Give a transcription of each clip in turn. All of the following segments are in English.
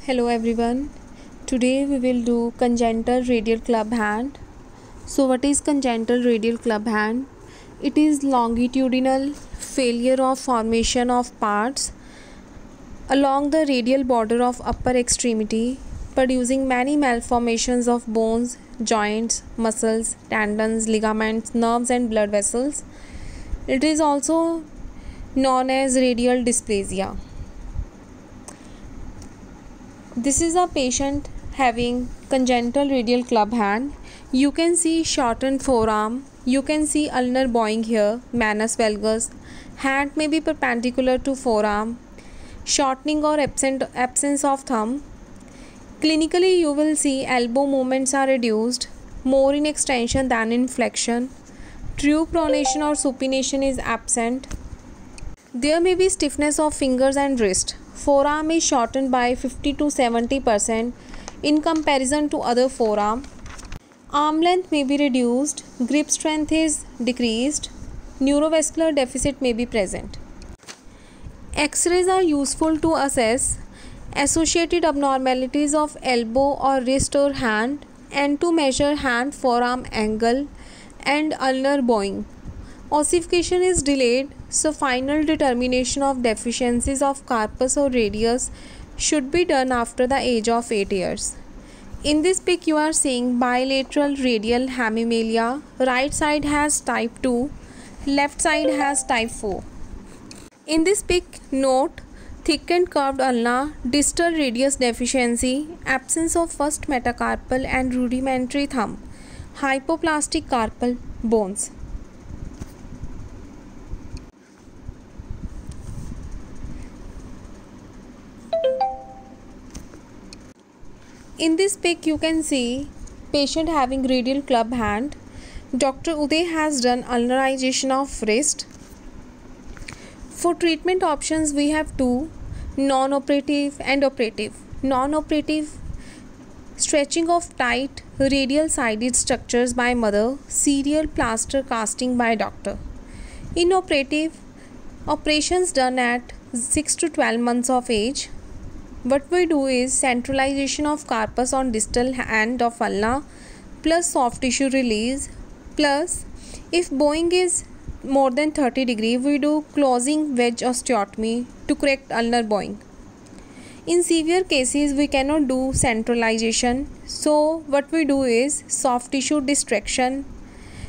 Hello everyone. Today we will do congenital radial club hand. So what is congenital radial club hand? It is longitudinal failure of formation of parts along the radial border of upper extremity, producing many malformations of bones, joints, muscles, tendons, ligaments, nerves and blood vessels. It is also known as radial dysplasia. This is a patient having congenital radial club hand. You can see shortened forearm. You can see ulnar bowing here, manus valgus. Hand may be perpendicular to forearm. Shortening or absence of thumb. Clinically, you will see elbow movements are reduced, more in extension than in flexion. True pronation or supination is absent. There may be stiffness of fingers and wrist. Forearm is shortened by 50 to 70% in comparison to other forearm. Arm length may be reduced. Grip strength is decreased. Neurovascular deficit may be present. X-rays are useful to assess associated abnormalities of elbow or wrist or hand and to measure hand-forearm angle and ulnar bowing. Ossification is delayed, so final determination of deficiencies of carpus or radius should be done after the age of 8 years. In this pic you are seeing bilateral radial hemimelia. Right side has type 2, left side has type 4. In this pic note thick and curved ulna, distal radius deficiency, absence of first metacarpal and rudimentary thumb, hypoplastic carpal bones. In this pic you can see patient having radial club hand. Dr. Uday has done ulnarization of wrist. For treatment options we have two, non-operative and operative. Non-operative, stretching of tight radial sided structures by mother, serial plaster casting by doctor. Inoperative, operations done at 6 to 12 months of age. What we do is centralization of carpus on distal end of ulna plus soft tissue release, plus if bowing is more than 30 degree we do closing wedge osteotomy to correct ulnar bowing. In severe cases we cannot do centralization, so what we do is soft tissue distraction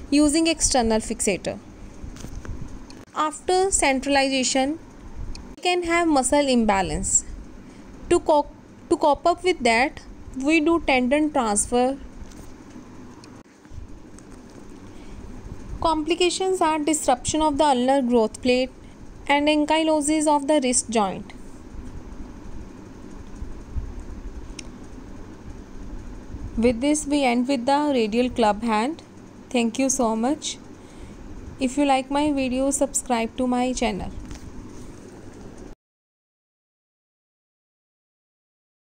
using external fixator. After centralization we can have muscle imbalance. To cope up with that, we do tendon transfer. Complications are disruption of the ulnar growth plate and ankylosis of the wrist joint. With this, we end with the radial club hand. Thank you so much. If you like my video, subscribe to my channel.